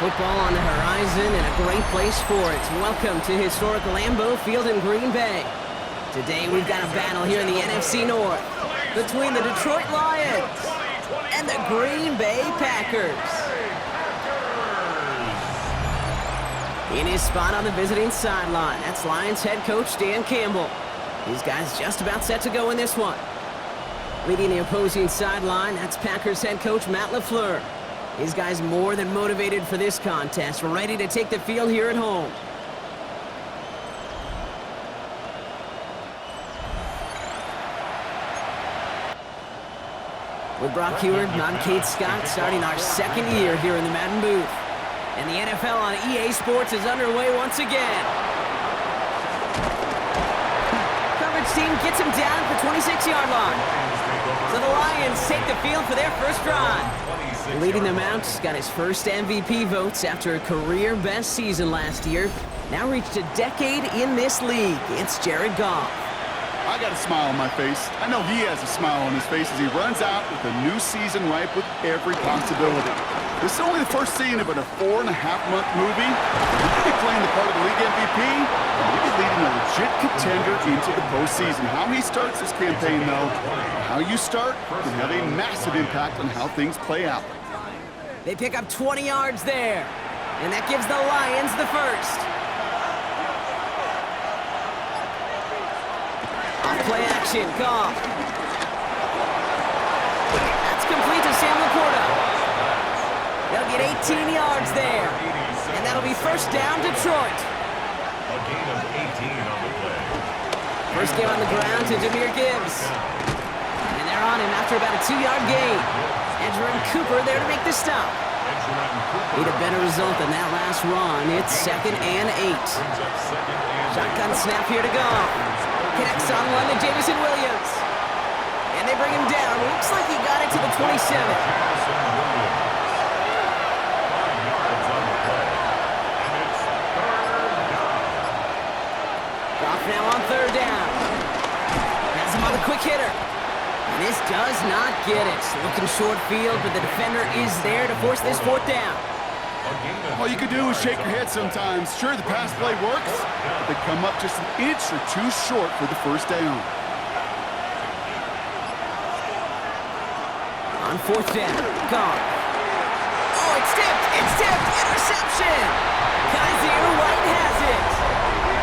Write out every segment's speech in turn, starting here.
Football on the horizon and a great place for it. Welcome to historic Lambeau Field in Green Bay. Today we've got a battle here in the NFC North between the Detroit Lions and the Green Bay Packers. In his spot on the visiting sideline, that's Lions head coach Dan Campbell. These guys just about set to go in this one. Leading the opposing sideline, that's Packers head coach Matt LaFleur. These guys more than motivated for this contest, ready to take the field here at home. With Brock Heward and I'm Kate Scott, starting our second year here in the Madden booth. And the NFL on EA Sports is underway once again. Coverage team gets him down at the 26-yard line. So the Lions take the field for their first drive. Leading them out, got his first MVP votes after a career-best season last year. Now reached a decade in this league. It's Jared Goff. I got a smile on my face. I know he has a smile on his face as he runs out with a new season ripe with every possibility. This is only the first scene of a 4.5-month movie. He could be playing the part of the league MVP, or maybe leading a legit contender into the postseason. How he starts this campaign, though, how you start can have a massive impact on how things play out. They pick up 20 yards there, and that gives the Lions the first. Off-play action, Goff. That's complete to Sam Laporta. They'll get 18 yards there, and that'll be first down, Detroit. A gain of 18 on the play. First game on the ground to Jahmyr Gibbs. And they're on him after about a 2-yard gain. Edgerrin Cooper there to make the stop. Need a better result than that last run. It's 2nd and 8. Shotgun snap here to go. Connects on one to Jameson Williams. And they bring him down. Looks like he got it to the 27. Goff now on 3rd down. Has him on the quick hitter. And this does not get it. Looking short field, but the defender is there to force this 4th down. All you can do is shake your head sometimes. Sure, the pass play works, but they come up just an inch or two short for the first down. On 4th down, Goff. Oh, it's tipped! It's tipped! Interception! Kaiser White has it!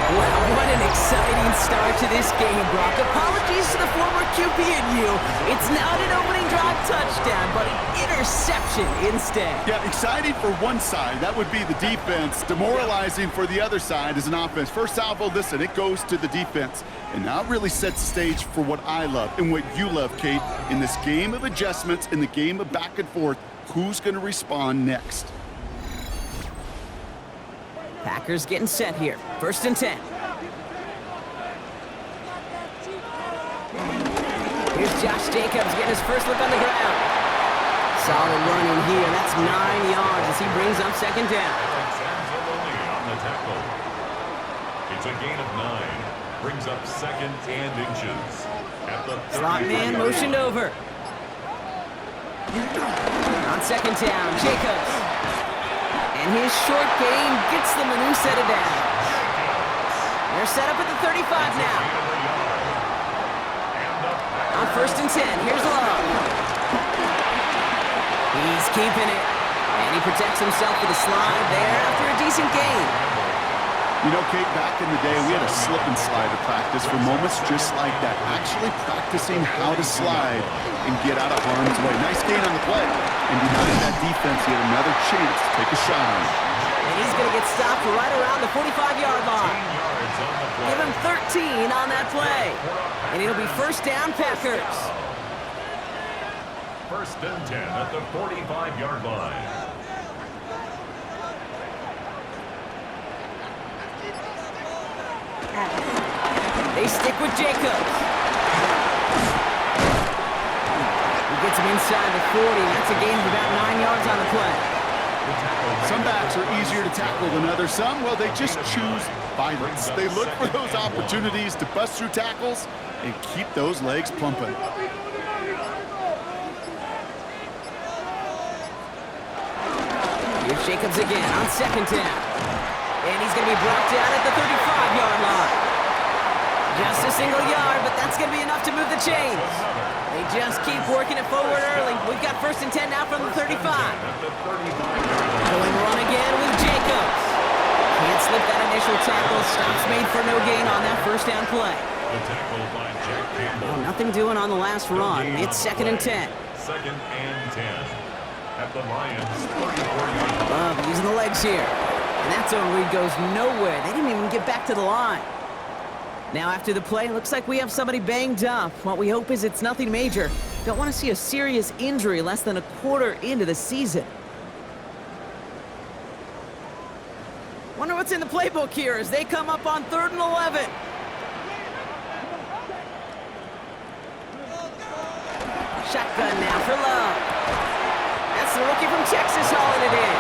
Wow, what an exciting start to this game, Brock. Apologies to the former QB and you. It's not an opening drive touchdown, but an interception instead. Yeah, exciting for one side. That would be the defense. Demoralizing for the other side as an offense. First salvo, listen, it goes to the defense. And now it really sets the stage for what I love and what you love, Kate. In this game of adjustments, in the game of back and forth, who's going to respond next? Packers getting set here. 1st and 10. Here's Josh Jacobs getting his first look on the ground. Solid running here. That's 9 yards as he brings up 2nd down. On the tackle. It's a gain of 9. Brings up 2nd and inches. At the Slot man motioned over. On 2nd down, Jacobs. And his short gain gets them a new set of downs. They're set up at the 35 now. On 1st and 10, here's Love. He's keeping it. And he protects himself with a slide there after a decent gain. You know, Kate, back in the day, we had a slip and slide to practice for moments just like that. Actually practicing how to slide and get out of harm's way. Nice gain on the play. And denying that defense yet another chance to take a shot on him. And he's going to get stopped right around the 45-yard line. Give him 13 on that play. And it'll be first down, Packers. 1st and 10 at the 45-yard line. They stick with Jacobs. He gets him inside the 40. That's a gain of about 9 yards on the play. Some backs are easier to tackle than others. Some, well, they just choose violence. They look for those opportunities to bust through tackles and keep those legs pumping. Here's Jacobs again on second down. And he's going to be brought down at the 35-yard line. Just a single yard, but that's going to be enough to move the chains. They just keep working it forward early. We've got 1st and 10 now from the 35. Going run again with Jacobs. Can't slip that initial tackle. Stops made for no gain on that first down play. The tackle by Jack Campbell. Well, nothing doing on the last run. It's 2nd and 10. 2nd and 10. At the Lions' 34-yard line. Love using the legs here. And that zone read goes nowhere. They didn't even get back to the line. Now after the play, looks like we have somebody banged up. What we hope is it's nothing major. Don't want to see a serious injury less than a quarter into the season. Wonder what's in the playbook here as they come up on 3rd and 11. Shotgun now for Love. That's the rookie from Texas hauling it in.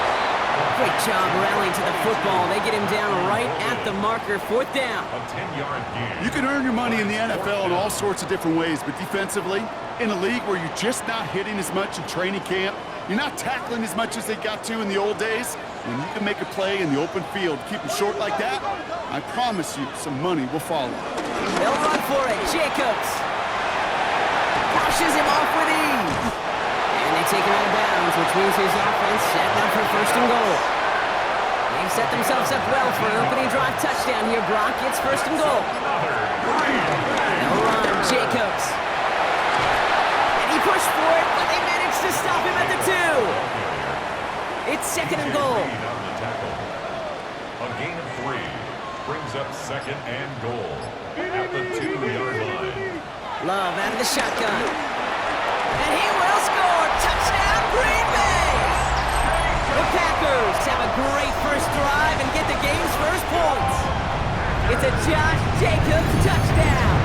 Great job rallying to the football. They get him down right at the marker. 4th down. A 10-yard gain. You can earn your money in the NFL in all sorts of different ways, but defensively, in a league where you're just not hitting as much in training camp, you're not tackling as much as they got to in the old days, when you can make a play in the open field, keep them short like that, I promise you some money will follow. They'll run for it. Jacobs pushes him off with ease. And they take him out of bounds, which means his offense setting up for 1st and goal. They've set themselves up well for an opening drive touchdown here. Brock gets 1st and goal. They'll run. Jacobs. And he pushed for it, but they managed to stop him at the 2. It's 2nd and goal. A gain of 3 brings up 2nd and goal at the 2-yard line. Love out of the shotgun. And he will score. Touchdown, Green Bay! The Packers have a great first drive and get the game's first points. It's a Josh Jacobs touchdown.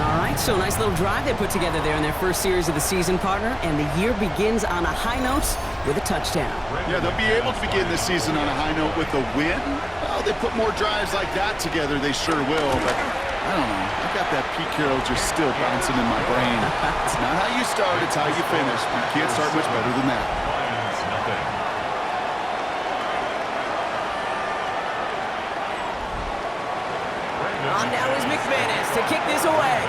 All right, so nice little drive they put together there in their first series of the season, partner, and the year begins on a high note with a touchdown. Yeah, they'll be able to begin this season on a high note with a win. Well, they put more drives like that together, they sure will, but I don't know. I got that Pete Carroll just still bouncing in my brain. It's not how you start, it's how you finish. You can't start much better than that. Lions, nothing. On now is McManus to kick this away.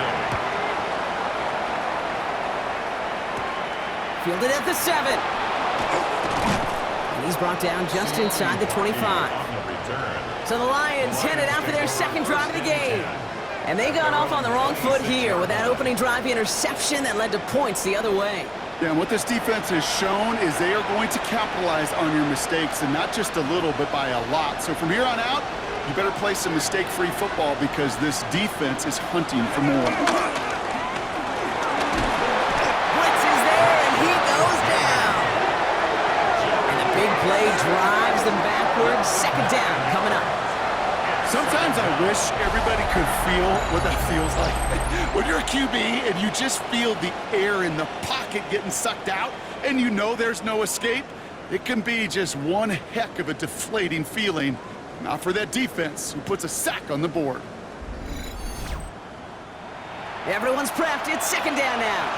Fielded at the 7. And he's brought down just inside the 25. So the Lions headed out for their 2nd drive of the game. And they got off on the wrong foot here with that opening drive interception that led to points the other way. Yeah, and what this defense has shown is they are going to capitalize on your mistakes, and not just a little, but by a lot. So from here on out, you better play some mistake-free football because this defense is hunting for more. Blitz is there, and he goes down. And the big play drives them backwards. 2nd down coming up. Sometimes I wish everybody could feel what that feels like. When you're a QB and you just feel the air in the pocket getting sucked out and you know there's no escape, it can be just one heck of a deflating feeling. Not for that defense who puts a sack on the board. Everyone's prepped. It's 2nd down now.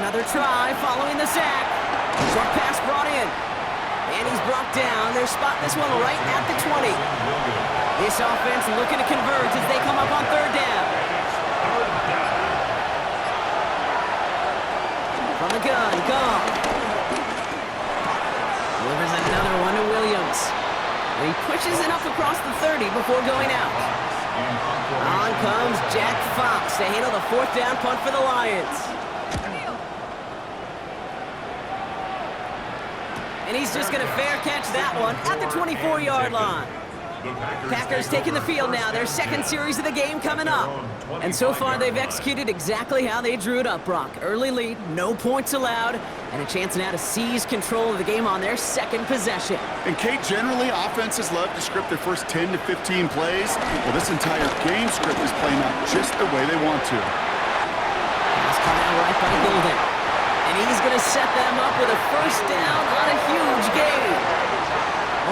Another try following the sack. Short pass brought in. And he's brought down. They're spotting this one right at the 20. This offense looking to convert as they come up on 3rd down. From the gun, Goff. Delivers another one to Williams. And he pushes it up across the 30 before going out. On comes Jack Fox to handle the 4th down punt for the Lions. And he's just going to fair catch that one at the 24-yard line. Packers taking the field now. Their 2nd series of the game coming up. And so far, they've executed exactly how they drew it up, Brock. Early lead, no points allowed, and a chance now to seize control of the game on their 2nd possession. And, Kate, generally, offenses love to script their first 10 to 15 plays. Well, this entire game script is playing out just the way they want to. Pass cut out right by Golden. And he's going to set them up with a 1st down on a huge gain.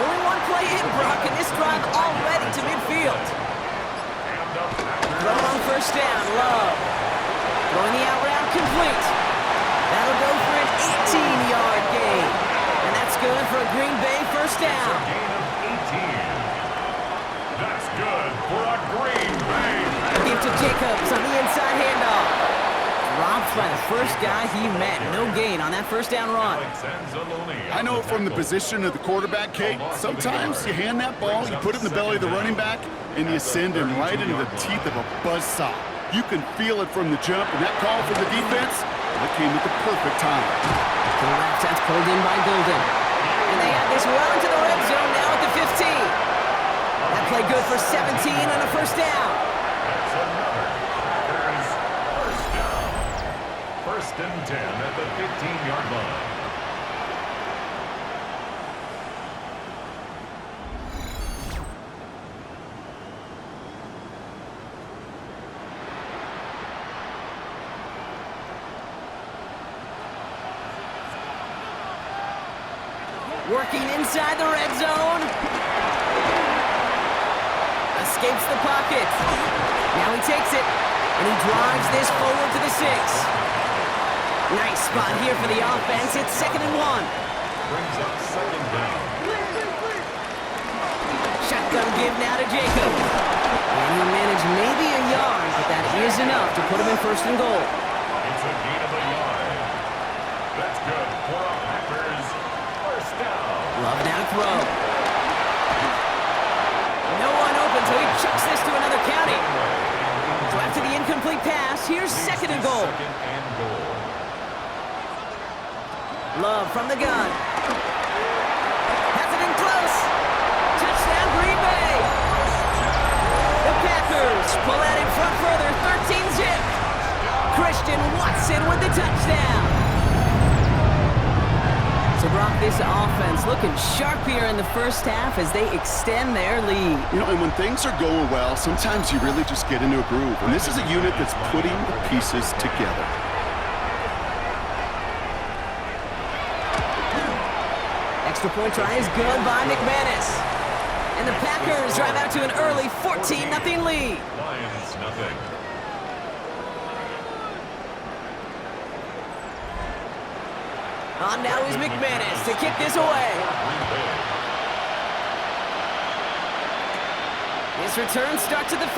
Only one play in, Brock, and this drive already to midfield. Throwing on 1st down, Love. Throwing the out route complete. a Green Bay first A down. gain of 18. That's good for a Green Bay. Give to Jacobs on the inside handoff. Dropped by the first guy he met. No gain on that first down run. I know from the position of the quarterback, Kate, sometimes you hand that ball, you put it in the belly of the running back, and you send him right into the teeth of a buzzsaw. You can feel it from the jump, and that call from the defense, that came at the perfect time. To the left, that's pulled in by Golden. And they have this well into the red zone now at the 15. That play good for 17 and a first down. That's another Packers first down. First and 10 at the 15-yard line. Working inside the red zone. Escapes the pocket. Now he takes it, and he drives this forward to the 6. Nice spot here for the offense. It's 2nd and 1. Brings up second down. Shotgun give now to Jacob. And he'll manage maybe a yard, but that is enough to put him in 1st and goal. It's a gain of a yard. That's good for a Packers first down. Love now to throw. No one open, so he chucks this to another county. So after the incomplete pass, here's 2nd and goal. Second and goal. Love from the gun. Has it in close. Touchdown, Green Bay. The Packers pull out in front further, 13-zip. Christian Watson with the touchdown. So, Brock, this offense looking sharp here in the first half as they extend their lead. You know, and when things are going well, sometimes you really just get into a groove. And this is a unit that's putting the pieces together. Extra point try is good by McManus. And the Packers drive out to an early 14-0 lead. Lions nothing. On now is McManus to kick this away. His return starts at the 5.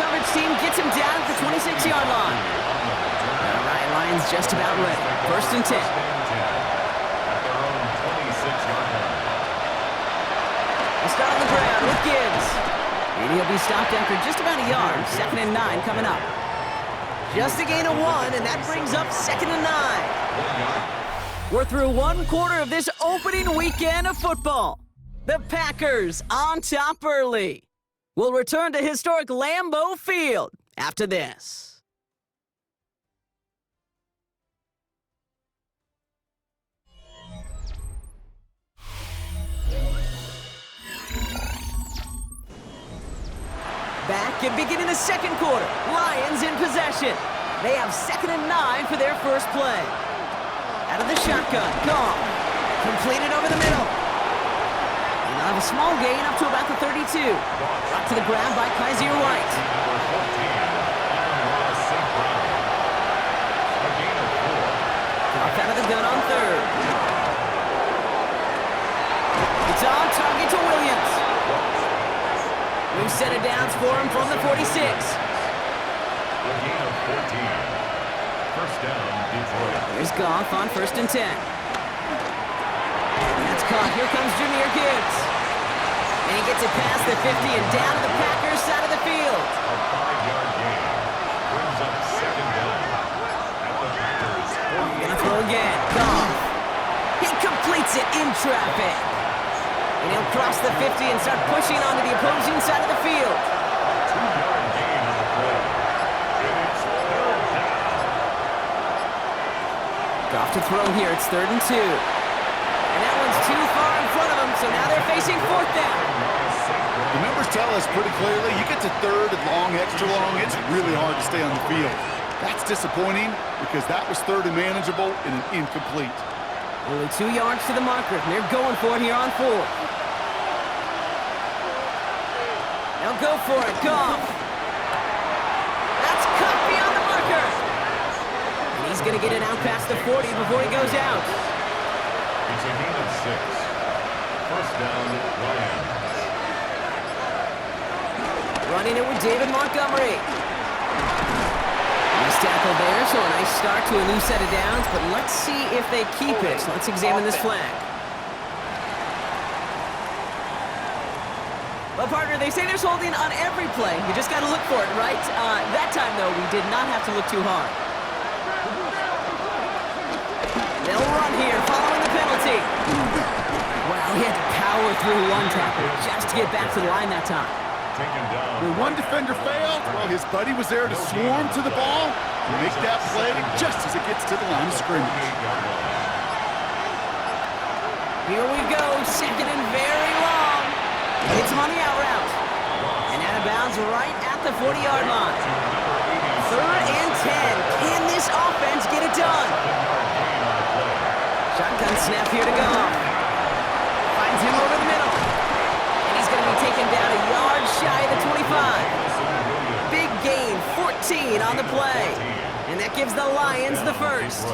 Coverage team gets him down at the 26-yard line. All right, Lions just about ready. 1st and 10. At their own 26-yard line. They start on the ground with Gibbs. And he'll be stopped after just about a yard. 2nd and 9 coming up. Just a gain of 1, and that brings up 2nd and 9. We're through 1 quarter of this opening weekend of football. The Packers on top early. We'll return to historic Lambeau Field after this. Back and beginning the 2nd quarter. Lions in possession. They have 2nd and 9 for their first play. Out of the shotgun. Goff. Completed over the middle. And they'll have a small gain up to about the 32. Brought to the ground by Kaiser White. Goff out of the gun on 3rd. It's on target to Williams. New set of downs for him from the 46. A gain of 14. First down, Detroit. Here's Goff on 1st and 10. That's caught. Here comes Jahmyr Gibbs. And he gets it past the 50 and down to the Packers side of the field. A 5-yard gain. Brings up second down. At the Packers 48. Gonna throw again. Goff. He completes it in traffic. And he'll cross the 50 and start pushing onto the opposing side of the field. 2-yard gain on the play. And it's third down. Goff to throw here. It's 3rd and 2. And that one's too far in front of him, so now they're facing 4th down. The numbers tell us pretty clearly, you get to 3rd and long, extra long, it's really hard to stay on the field. That's disappointing because that was 3rd and manageable and an incomplete. Only 2 yards to the marker. And they're going for it here on 4th. Now go for it, Goff. That's cut beyond the marker. And he's going to get it out past the 40 before he goes out. It's a gain of 6. First down, Lions. Running it with David Montgomery. Nice tackle there, so a nice start to a new set of downs, but let's see if they keep it. So let's examine this flag. Well, partner, they say there's holding on every play. You just got to look for it, right? That time, though, we did not have to look too hard. They'll run here following the penalty. Wow, he had to power through one tackle just to get back to the line that time. When one defender failed, well, his buddy was there to swarm to the ball and make that play just as it gets to the line of scrimmage. Here we go, second and very long. It's him on the out route. And out of bounds right at the 40-yard line. Third and 10. Can this offense get it done? Shotgun snap here to go. Finds him over the middle. And he's going to be taken down a yard shy of the 25. Big gain, 14 on the play. And that gives the Lions the first.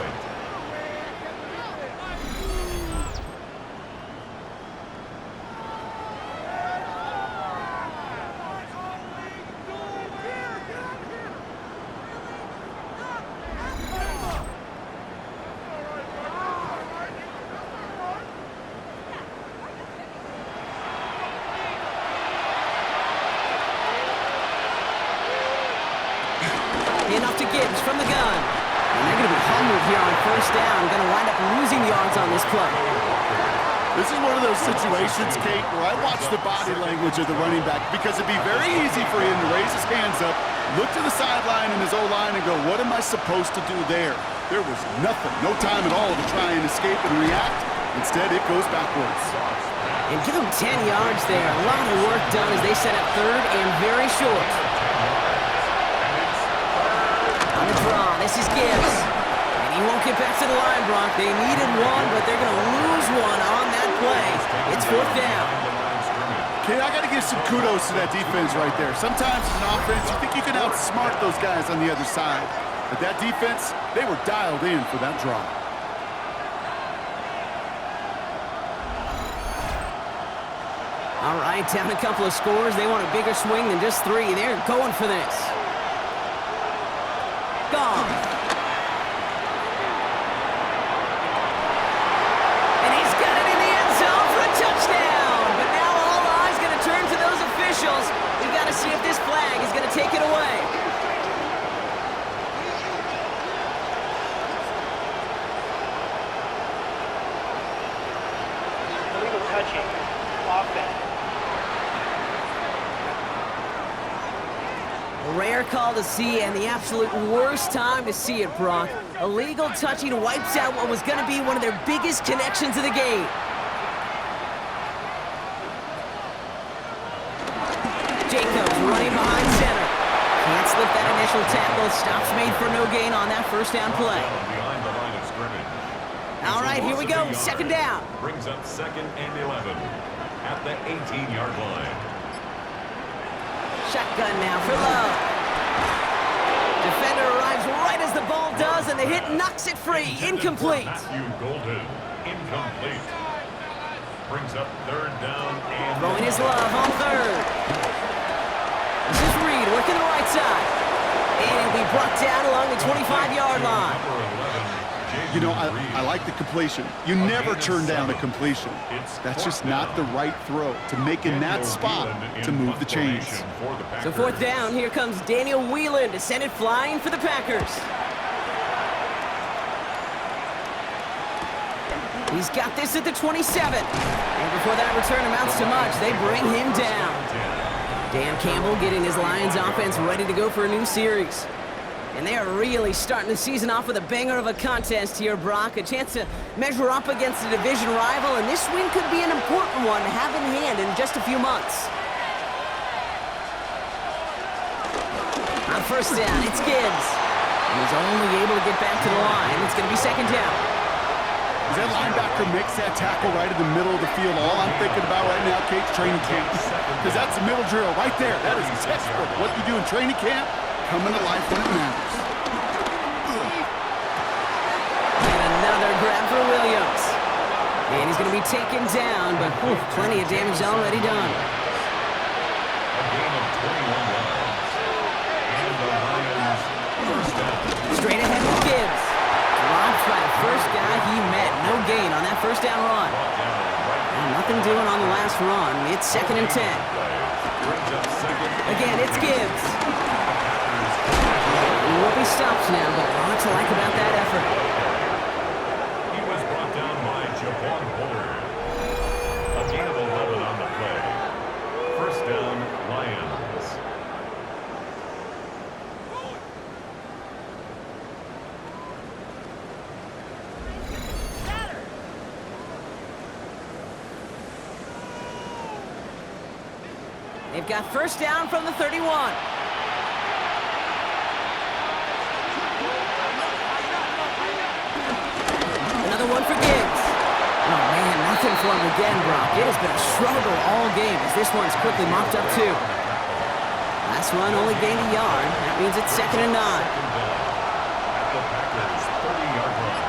Enough to Gibbs from the gun. And they're going to be humbled here on first down. Going to wind up losing yards on this play. This is one of those situations, Kate, where I watch the body language of the running back because it'd be very easy for him to raise his hands up, look to the sideline in his O-line and go, what am I supposed to do there? There was nothing, no time at all to try and escape and react. Instead, it goes backwards. And give them 10 yards there. A lot of work done as they set up third and very short. On the draw, this is Gibbs. And he won't get back to the line, Brock. They needed one, but they're going to lose one on that play. It's fourth down. Okay, I got to give some kudos to that defense right there. Sometimes as an offense, you think you can outsmart those guys on the other side. But that defense, they were dialed in for that draw. All right, down a couple of scores. They want a bigger swing than just 3. They're going for this. Gone. And he's got it in the end zone for a touchdown. But now all eyes going to turn to those officials. We've got to see if this flag is going to take it away. Illegal touching. Offense. A rare call to see and the absolute worst time to see it, Brock. Illegal touching wipes out what was going to be one of their biggest connections of the game. Jacobs running behind center. Can't slip that initial tackle. Stops made for no gain on that first down play. Behind the line of scrimmage. All right, here we go. Second down. Brings up second and 11 at the 18-yard line. Shotgun now for Love. Defender arrives right as the ball does, and the hit knocks it free. Incomplete. Matthew Golden, incomplete. Brings up third down and Throwing his Love on third. This is Reed working the right side. And he'll be brought down along the 25-yard line. number 11. You know, I like the completion. You never turn down a completion. That's just not the right throw to make in that spot to move the chains. So fourth down, here comes Daniel Whelan to send it flying for the Packers. He's got this at the 27. And before that return amounts to much, they bring him down. Dan Campbell getting his Lions offense ready to go for a new series. And they are really starting the season off with a banger of a contest here, Brock. A chance to measure up against a division rival, and this win could be an important one to have in hand in just a few months. On first down, it's Gibbs. He's only able to get back to the line. It's going to be second down. As that linebacker makes that tackle right in the middle of the field, all I'm thinking about right now, Kate's training camp. Because that's the middle drill right there. That is textbook. What you do in training camp, coming to life when it matters. And another grab for Williams. And taken down, but plenty of damage already done. A gain of 21 yards. And the Lions first down. Straight ahead with Gibbs. Dropped by the first guy he met. No gain on that first down run. And nothing doing on the last run. It's 2nd and 10. Brings up second. Again, it's Gibbs. He will be stopped now, but a lot to like about that effort. He was brought down by Javon Bullard. A gain of 11 on the play. First down, Lions. They've got first down from the 31. Another one for Gibbs. Oh, man, nothing for him again, Brock. It has been a struggle all game as this one's quickly mopped up, too. Last run only gained a yard. That means it's 2nd and 9. At the Packers' 30-yard line.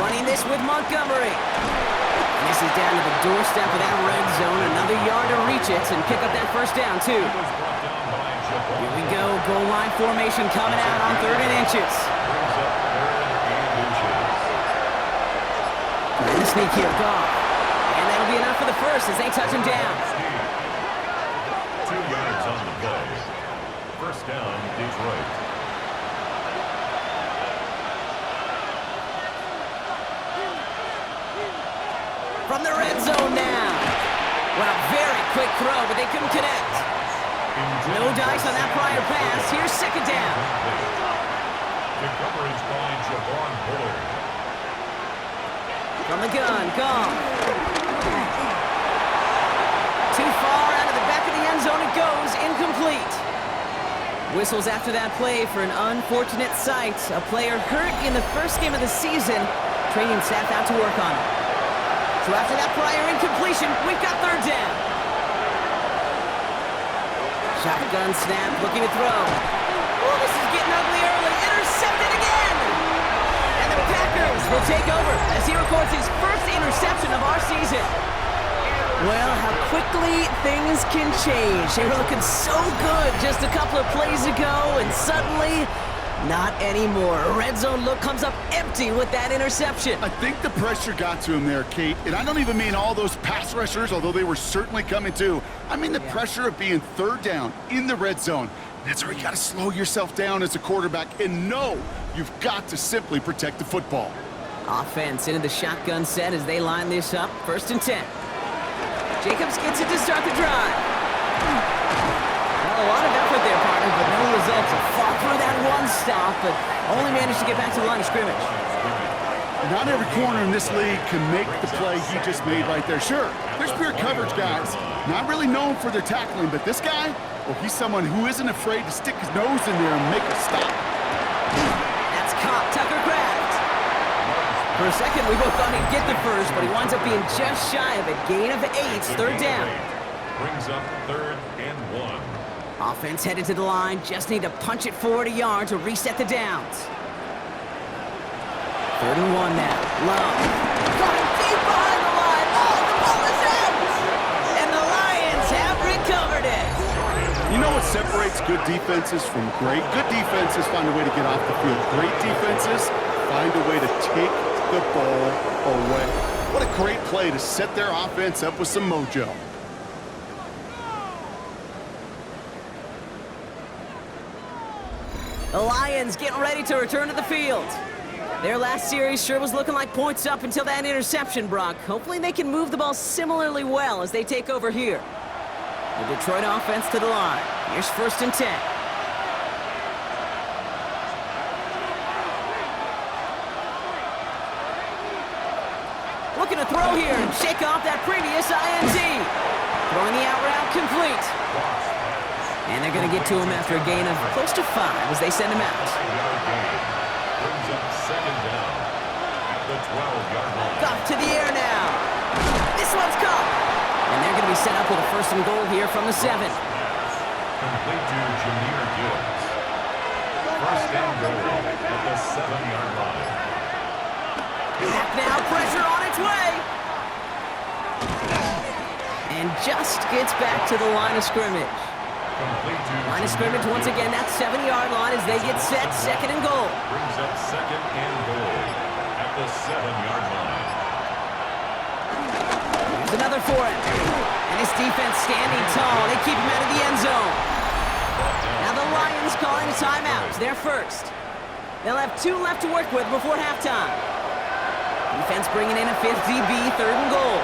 Running this with Montgomery. And this is down to the doorstep of that red zone. Another yard to reach it and pick up that first down, too. He was brought down by Javon. Here we go. Goal line formation coming out on 3rd and inches. Brings up 3rd and inches. And the sneak here, Goff. And that'll be enough for the first as they touch him down. 2 yards on the play. First down, Detroit. From the red zone now. Well, very quick throw, but they couldn't connect. No dice on that prior pass. Here's 2nd down. The coverage by Javon Bullard. From the gun, Goff. Too far out of the back of the end zone it goes, incomplete. Whistles after that play for an unfortunate sight. A player hurt in the first game of the season. Training staff out to work on it. So after that prior incompletion, we've got 3rd down. Shotgun snap, looking to throw. Oh, this is getting ugly early. Intercepted again! And the Packers will take over as he records his first interception of our season. Well, how quickly things can change. They were looking so good just a couple of plays ago, and suddenly, not anymore. A red zone look comes up empty with that interception. I think the pressure got to him there, Kate. And I don't even mean all those pass rushers, although they were certainly coming too. I mean the pressure of being 3rd down in the red zone. That's where you got to slow yourself down as a quarterback and know you've got to simply protect the football. Offense into the shotgun set as they line this up. 1st and 10. Jacobs gets it to start the drive. Well, a lot of effort there, partner, but no results. A fought through that one stop, but only managed to get back to the line of scrimmage. Not every corner in this league can make the play he just made right there. Sure, there's pure coverage guys, not really known for their tackling, but this guy, well, he's someone who isn't afraid to stick his nose in there and make a stop. That's caught Tucker Kraft. For a second, we both thought he'd get the first, but he winds up being just shy of a gain of 8. 3rd down. Brings up 3rd and 1. Offense headed to the line. Just need to punch it forward a yard to reset the downs. 3rd and 1 now. Love. Got him deep behind the line. Oh, the ball is out! And the Lions have recovered it. You know what separates good defenses from great? Good defenses find a way to get off the field. Great defenses find a way to take the ball away. What a great play to set their offense up with some mojo. The Lions getting ready to return to the field. Their last series sure was looking like points up until that interception, Brock. Hopefully they can move the ball similarly well as they take over here. The Detroit offense to the line. Here's 1st and 10. Looking to throw here and shake off that previous INT. Throwing the out route complete. And they're going to get to him after a gain of close to 5 as they send him out. Brings up 2nd down at the 12-yard line. Goff to the air now. This one's caught. And they're going to be set up with a 1st and goal here from the 7. Complete to Jahmyr Gibbs. 1st and goal at the 7-yard line. Now pressure its way. And just gets back to the line of scrimmage. Line of scrimmage once again, that 7-yard line as they get set, second and goal. Brings up second and goal at the 7-yard line. Here's another for him. And his defense standing tall. They keep him out of the end zone. Now the Lions calling a timeout. They're first. They'll have 2 left to work with before halftime. Defense bringing in a 5th DB, third and goal.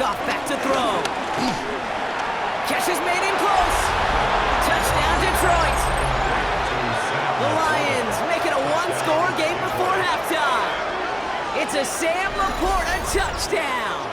Goff back to throw. Catch is made in close. Touchdown, Detroit. The Lions make it a 1-score game before halftime. It's a Sam Laporta touchdown.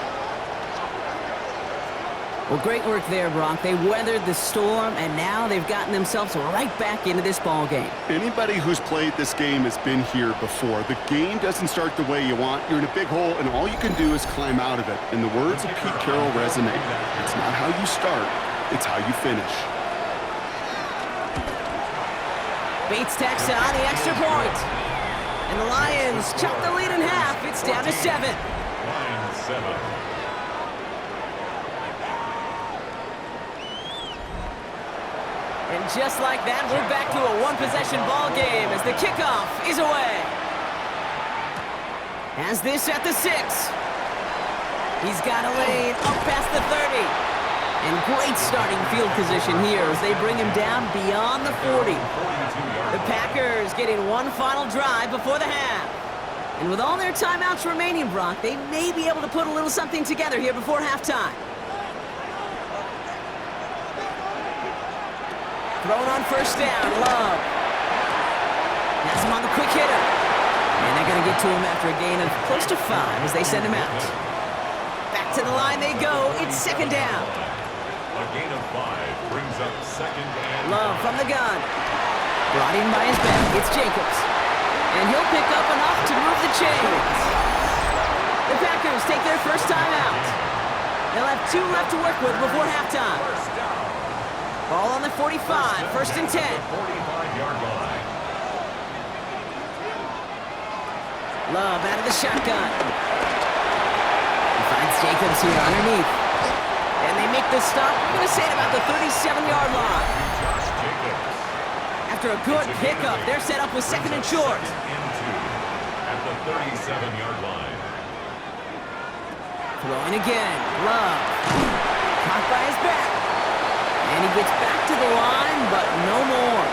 Well, great work there, Brock. They weathered the storm, and now they've gotten themselves right back into this ball game. Anybody who's played this game has been here before. The game doesn't start the way you want. You're in a big hole, and all you can do is climb out of it. And the words of Pete Carroll resonate. It's not how you start, it's how you finish. Bates tacks on the extra point. And the Lions chop the lead in half. It's down to 7. Lions 7. And just like that, we're back to a 1-possession ball game as the kickoff is away. Has this at the 6. He's got a lane up past the 30. And great starting field position here as they bring him down beyond the 40. The Packers getting one final drive before the half. And with all their timeouts remaining, Brock, they may be able to put a little something together here before halftime. Thrown on first down, Love. Has him on the quick hitter. And they're going to get to him after a gain of close to 5 as they send him out. Back to the line they go. It's second down. A gain of 5 brings up second and Love from the gun. Brought in by his back. It's Jacobs. And he'll pick up enough to move the chains. The Packers take their first time out. They'll have 2 left to work with before halftime. Ball on the 45, first and 10. 45-yard line. Love out of the shotgun. He finds Jacobs here underneath. And they make the stop, I'm going to say it about the 37-yard line. Josh Jacobs. After a good pickup, they're set up with second and short. And 2 at the 37-yard line. Throwing again, Love. Caught by his back. And he gets back to the line, but no more.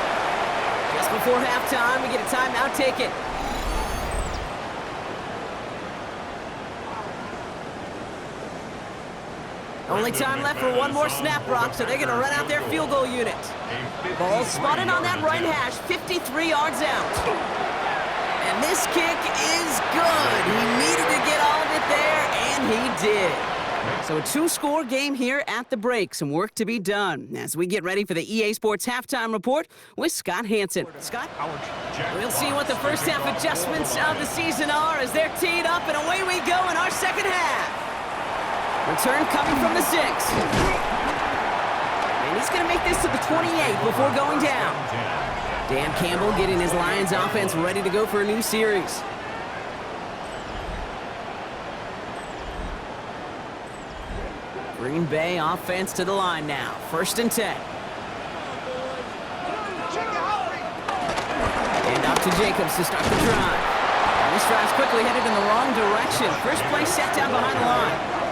Just before halftime, we get a timeout taken. Only time left for one more snap, Brock, so they're going to run out their field goal unit. Ball spotted on that right hash, 53 yards out. And this kick is good. He needed to get all of it there, and he did. So a 2-score game here at the break. Some work to be done as we get ready for the EA Sports Halftime Report with Scott Hansen. Scott? We'll see what the first half adjustments of the season are as they're teed up, and away we go in our second half. Return coming from the 6. And he's going to make this to the 28 before going down. Dan Campbell getting his Lions offense ready to go for a new series. Green Bay offense to the line now. First and 10. And off to Jacobs to start the drive. And this drive's quickly headed in the wrong direction. First play set down behind the line.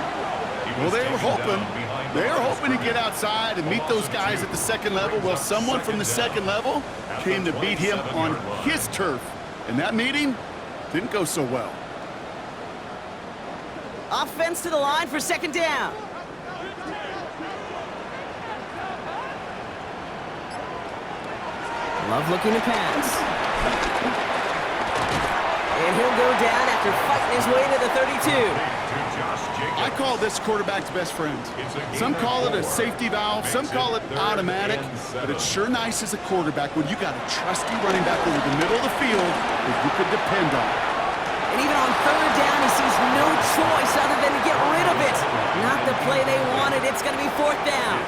Well, they were hoping to get outside and meet those guys at the second level. Well, someone from the second level came to beat him on his turf. And that meeting didn't go so well. Offense to the line for second down. Love looking to pass. And he'll go down after fighting his way to the 32. I call this quarterback's best friend. Some call it a safety valve, some call it automatic, but it's sure nice as a quarterback when you got a trusty running back over the middle of the field that you could depend on. And even on third down, he sees no choice other than to get rid of it. Not the play they wanted. It's going to be fourth down.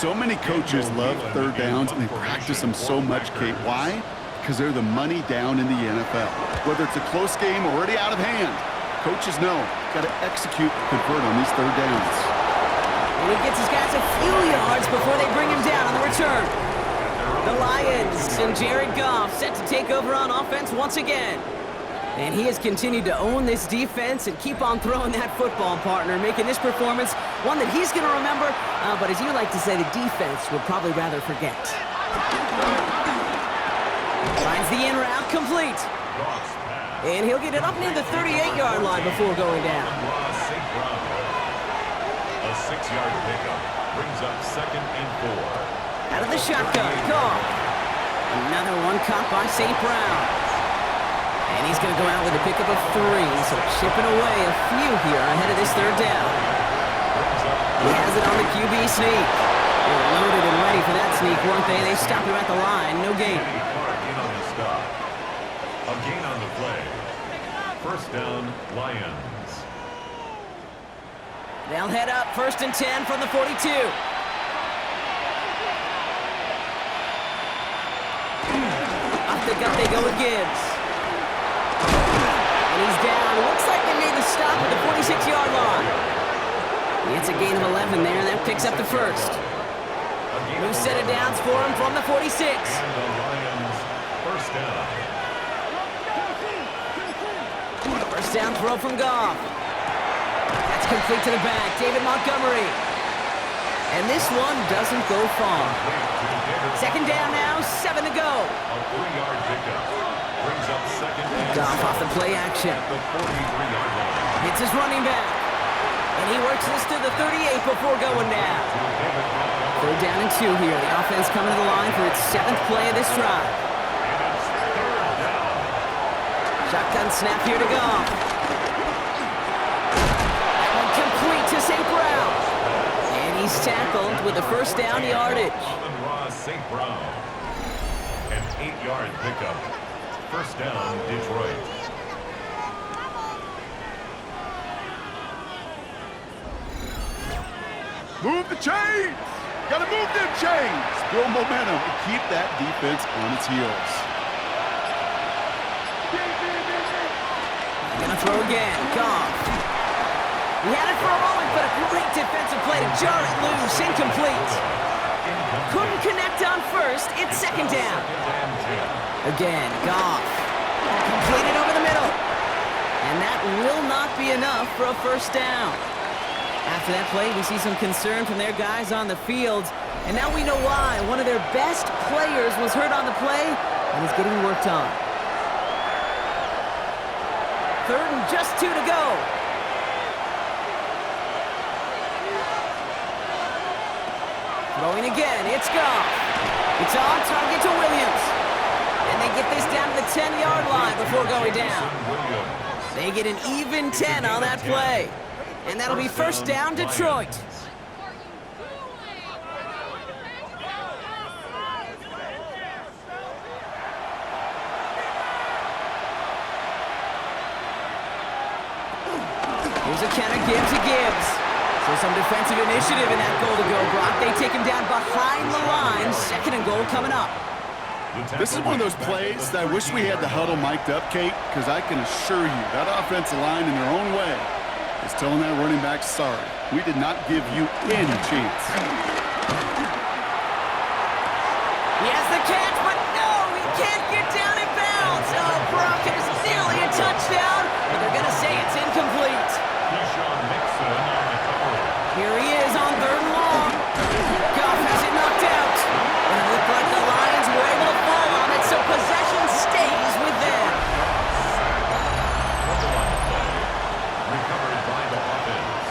So many coaches love third downs, and they practice them so much, Kate. Why? Because they're the money down in the NFL. Whether it's a close game or already out of hand, coaches know, got to execute, convert on these third downs. And he gets his guys a few yards before they bring him down on the return. The Lions and Jared Goff set to take over on offense once again. And he has continued to own this defense and keep on throwing that football, partner, making this performance one that he's going to remember, but as you like to say, the defense would probably rather forget. Finds the in route complete. And he'll get it up near the 38-yard line before going down. A 6-yard pickup brings up 2nd and 4. Out of the shotgun, Goff. Another one caught by St. Brown. And he's going to go out with a pickup of 3, so chipping away a few here ahead of this third down. He has it on the QB sneak. They were loaded and ready for that sneak, weren't they? They stopped him at the line, no gain. A gain on the play. 1st down, Lions. They'll head up 1st and 10 from the 42. Up the gut they go with Gibbs. And he's down. Looks like they made the stop at the 46-yard line. It's a gain of 11 there, and that picks up the 1st. New set of downs for him from the 46. And the Lions, 1st down. 1st down throw from Goff. That's complete to the back. David Montgomery. And this one doesn't go far. 2nd down now, 7 to go. A 3-yard pickup brings up 2nd and Goff off the play action. at the 43-yard line. It's his running back. And he works this to the 38 before going down. 3rd down and 2 here. The offense coming to the line for its 7th play of this drive. Shotgun snap here to Goff. That one complete to St. Brown. And he's tackled with the 1st down yardage. Amon-ra St. Brown. An 8-yard pickup. 1st down, Detroit. Move the chains! Gotta move them chains! Build momentum and keep that defense on its heels. Gonna throw again. Goff. He had it for a moment, but a great defensive play to jar it loose. Incomplete. Couldn't connect on 1st. It's 2nd down. Again, Goff. Completed over the middle. And that will not be enough for a 1st down. After that play, we see some concern from their guys on the field. And now we know why. One of their best players was hurt on the play and is getting worked on. 3rd and just 2 to go. Throwing again, it's Goff. It's on target to Williams. And they get this down to the 10-yard line before going down. They get an even 10 on that play. And that'll be 1st down, Detroit. Here's a counter, Gibbs to Gibbs. So some defensive initiative in that goal to go, Brock. They take him down behind the line. 2nd and goal coming up. This is one of those plays that I wish we had the huddle mic'd up, Kate, because I can assure you that offensive line in their own way is telling that running back, sorry, we did not give you any chance. He has the catch, but no, he can't get down in bounds. Oh, Brock is nearly a touchdown, but they're going to say it's incomplete. Here he is on 3rd and long. Goff has it knocked out. And it looked like the Lions were able to fall on it, so possession stays with them. Recovered by the offense.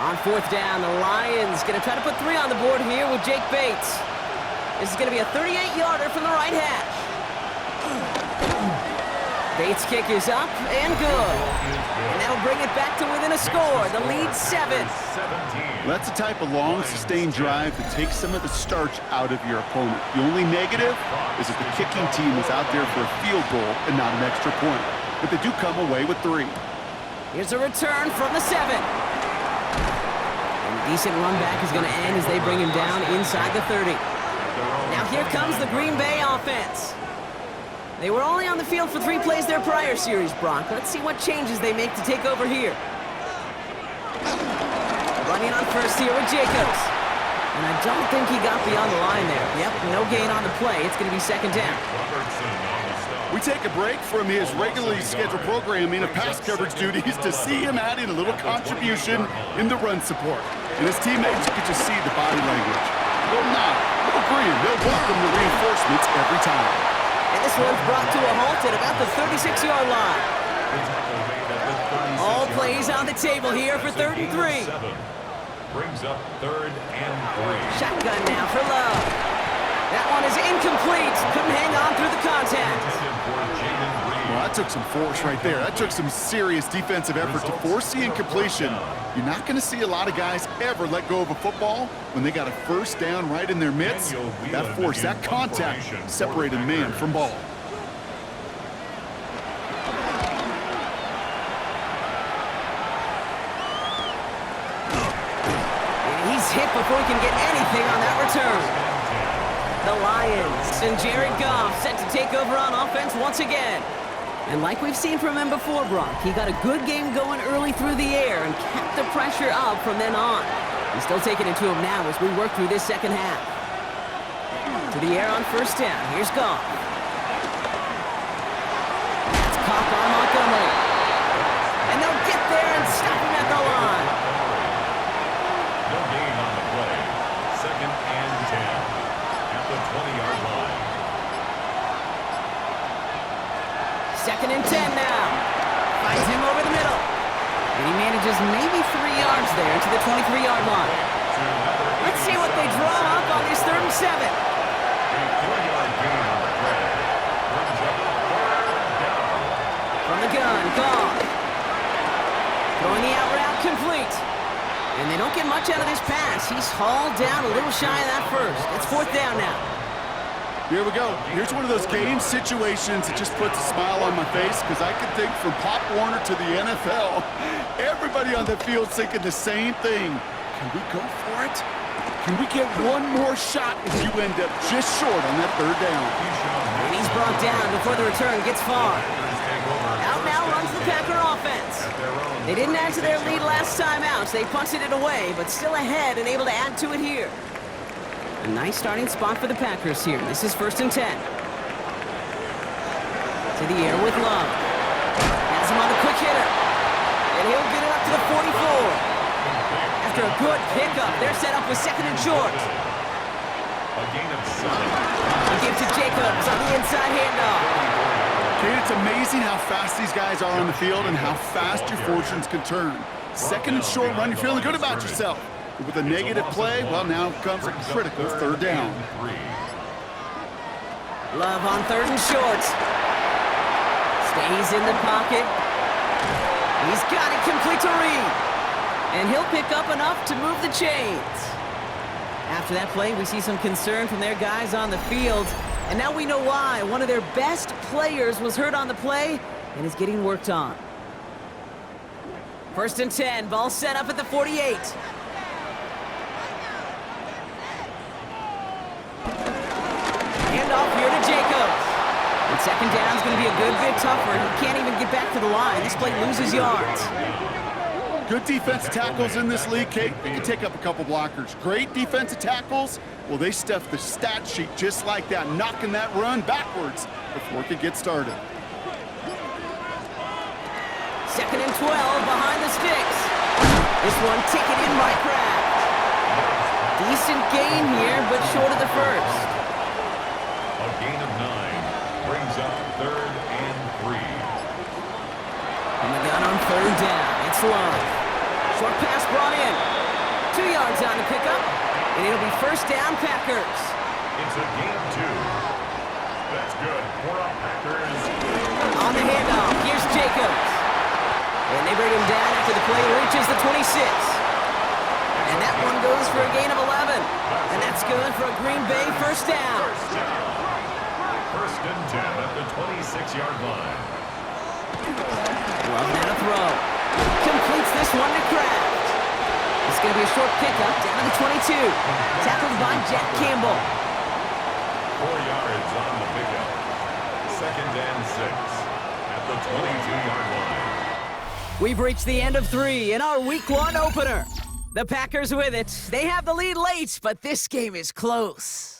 On 4th down, the Lions going to try to put 3 on the board here with Jake Bates. This is going to be a 38-yarder from the right hash. Bates' kick is up and good. And that'll bring it back to within a score. The lead 7. Well, that's the type of long, sustained drive that takes some of the starch out of your opponent. The only negative is if the kicking team is out there for a field goal and not an extra point. But they do come away with 3. Here's a return from the 7. And a decent run back is going to end as they bring him down inside the 30. Now here comes the Green Bay offense. They were only on the field for 3 plays their prior series, Brock. Let's see what changes they make to take over here. Running on first here with Jacobs. And I don't think he got beyond the line there. Yep, no gain on the play. It's going to be 2nd down. We take a break from his regularly scheduled programming of pass coverage duties to see him add in a little contribution in the run support. And his teammates, you can just see the body language. They'll nod, they'll grin, they'll welcome the reinforcements every time. And this one's brought to a halt at about the 36-yard line. All plays on the table here for 3rd and 3. Brings up 3rd and 3. Shotgun now for Love. That one is incomplete. Couldn't hang on through the contact. Well, that took some force right there. That took some serious defensive effort to force the incompletion. You're not going to see a lot of guys ever let go of a football when they got a 1st down right in their midst. That force, that contact separated man from ball. He's hit before he can get anything on that return. The Lions and Jared Goff set to take over on offense once again. And like we've seen from him before, Brock, he got a good game going early through the air and kept the pressure up from then on. He's still taking it to him now as we work through this 2nd half. To the air on 1st down. Here's Goff. That's caught by Montgomery. And they'll get there and stop him at the line. No gain on the play. 2nd and 10 at the 20-yard line. 2nd and 10 now. Finds him over the middle. And he manages maybe 3 yards there to the 23-yard line. Let's see what they draw up on this 3rd and 7. A 4-yard gain on the play. Brings up 3rd down. From the gun, Goff. Throwing the out route complete. And they don't get much out of this pass. He's hauled down a little shy of that 1st. It's 4th down now. Here we go. Here's one of those game situations that just puts a smile on my face because I can think from Pop Warner to the NFL. Everybody on the field thinking the same thing. Can we go for it? Can we get one more shot if you end up just short on that 3rd down? And he's brought down before the return gets far. Out now runs the Packer offense. They didn't add to their lead last time out, so they punted it away, but still ahead and able to add to it here. A nice starting spot for the Packers here. This is 1st and 10. To the air with Love. Has him on the quick hitter. And he'll get it up to the 44. After a good pickup, they're set up with 2nd and short. A gain of 7. A give to Jacobs on the inside handoff. Kate, it's amazing how fast these guys are on the field and how fast your fortunes can turn. 2nd and short run, you're feeling good about yourself. But with a negative play, well, now comes a critical 3rd down. Love on 3rd and short. Stays in the pocket. He's got it complete to Reed. And he'll pick up enough to move the chains. After that play, we see some concern from their guys on the field. And now we know why. One of their best players was hurt on the play and is getting worked on. 1st and 10, ball set up at the 48. Hand off here to Jacobs. And 2nd down is going to be a good bit tougher. He can't even get back to the line. This play loses yards. Good defensive tackles in this league, Kate. They can take up a couple blockers. Great defensive tackles. Well, they stuff the stat sheet just like that, knocking that run backwards before it could get started. 2nd and 12 behind the sticks. This one taken in by Kraft. Decent gain here, but short of the 1st. A gain of 9 brings up 3rd and 3. And the gun on 3rd down. It's Love. Short pass brought in. 2 yards on the pickup. And it'll be 1st down, Packers. It's a gain of 2. That's good for a Packers. On the handoff, here's Jacobs. And they bring him down after the play reaches the 26. And that one goes for a gain of 11. And that's good for a Green Bay first down. First and 10 at the 26-yard line. Love now to throw. Completes this one to Kraft. It's going to be a short pickup down to the 22. Tackled by Jack Campbell. 4 yards on the pickup. Second and 6 at the 22-yard line. We've reached the end of 3 in our Week 1 opener. The Packers with it. They have the lead late, but this game is close.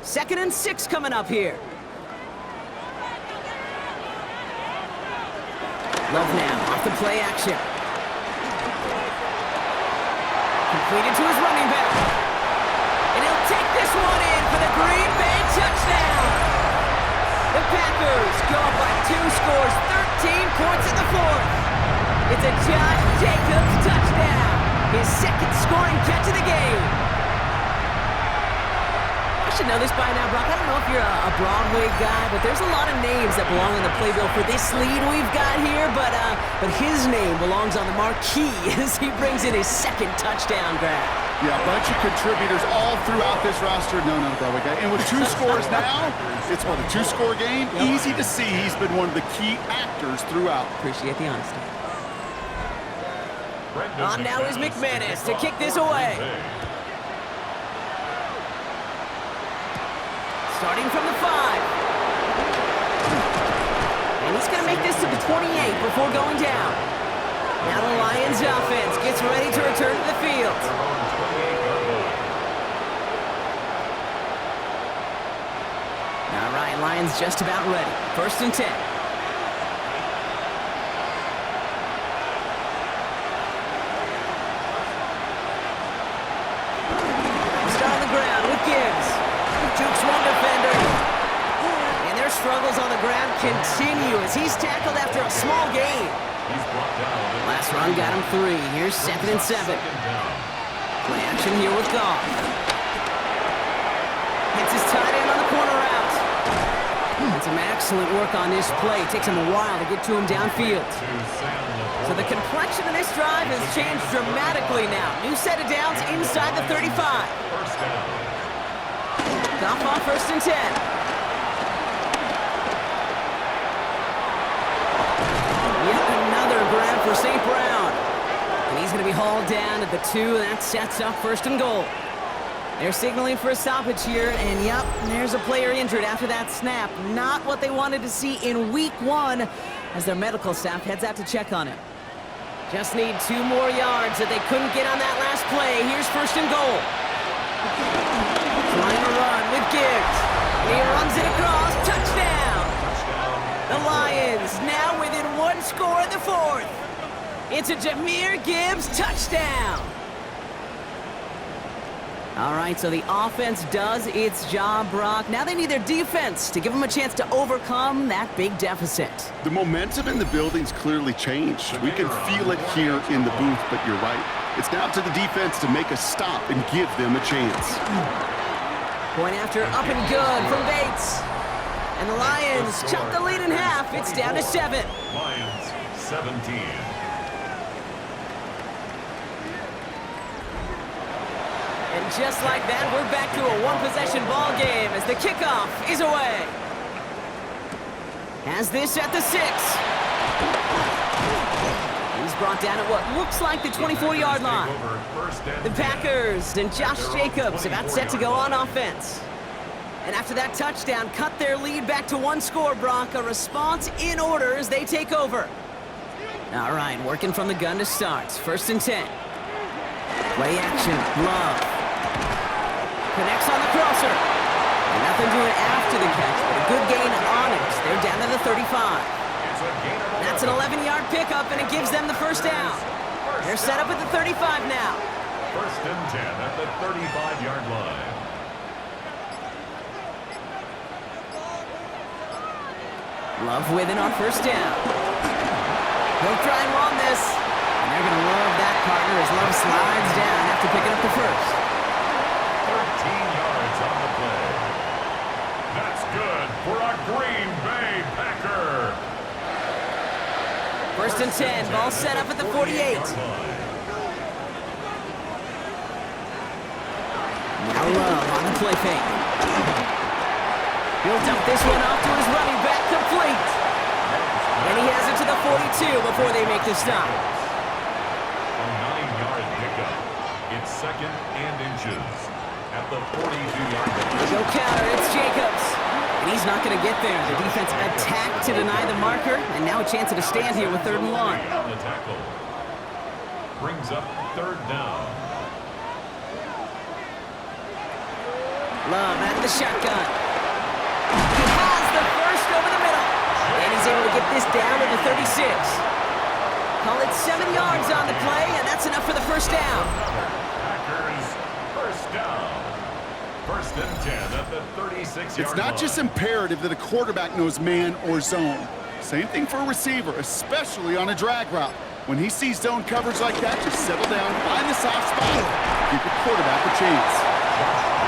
Second and 6 coming up here. Love now off the play action. Completed to his running back. And he'll take this one in for the Green Bay touchdown. The Packers go up by 2 scores, 13 points in the fourth. It's a Josh Jacobs touchdown. His second scoring catch of the game. I should know this by now, Brock. I don't know if you're a Broadway guy, but there's a lot of names that belong on the playbill for this lead we've got here, but his name belongs on the marquee as he brings in his second touchdown grab. Yeah, a bunch of contributors all throughout this roster. No, Broadway guy. And with 2 scores now, it's a 2-score game. Yep. Easy to see he's been one of the key actors throughout. Appreciate the honesty. On now is McManus to kick this away. Starting from the 5. And he's going to make this to the 28 before going down. Now the Lions offense gets ready to return to the field. All right, Lions just about ready. First and 10. Start on the ground with Gibbs. Jukes one defender. And their struggles on the ground continue as he's tackled after a small gain. Last run got him 3. Here's second and 7. Play action here with Goff. Hits his tight end on the corner out. And some excellent work on this play. It takes him a while to get to him downfield. So the complexion of this drive has changed dramatically now. New set of downs inside the 35. Goff on first and 10. Yet another grab for St. Brown. And he's going to be hauled down at the 2. That sets up first and goal. They're signaling for a stoppage here. And, yep, there's a player injured after that snap. Not what they wanted to see in Week 1 as their medical staff heads out to check on him. Just need 2 more yards that they couldn't get on that last play. Here's first and goal. Trying to run with Gibbs. He runs it across. Touchdown! The Lions now within 1 score in the 4th. It's a Jahmyr Gibbs touchdown. All right, so the offense does its job, Brock. Now they need their defense to give them a chance to overcome that big deficit. The momentum in the building's clearly changed. We can feel it here in the booth, but you're right. It's now to the defense to make a stop and give them a chance. Point after up and good from Bates. And the Lions chop the lead in half. It's down to 7. Lions 17. And just like that, we're back to a 1-possession ball game as the kickoff is away. Has this at the 6. He's brought down at what looks like the 24-yard line. The Packers and Josh Jacobs about set to go on offense. And after that touchdown, cut their lead back to 1 score, Brock. A response in order as they take over. All right, working from the gun to start. First and 10. Play action, Love. Connects on the crosser. And nothing doing after the catch, but a good gain on it. They're down to the 35. That's an 11-yard pickup, and it gives them the first down. They're set up at the 35 now. First and 10 at the 35-yard line. Love winning on first down. He'll try and run this. And they're going to love that partner as Love slides down after picking up the first. 13 yards on the play. That's good for a Green Bay Packer. First and 10, ball set up at the 48. Now Love on the play fake. He'll dump this one off to his running back, complete. And he has it to the 42 before they make the stop. A 9-yard pickup. It's 2nd and inches at the 42-yard line. Go counter, it's Jacobs. And he's not going to get there. The defense attacked to deny the marker, and now a chance at a stand here with 3rd and 1. On the tackle. Brings up 3rd down. Love out of the shotgun. He has the first over the middle. And he's able to get this down to the 36. Call it 7 yards on the play, and that's enough for the first down. Packers first down. 1st and 10 at the 36-yard line. It's not just imperative that a quarterback knows man or zone. Same thing for a receiver, especially on a drag route. When he sees zone coverage like that, just settle down, find the soft spot, give the quarterback a chance.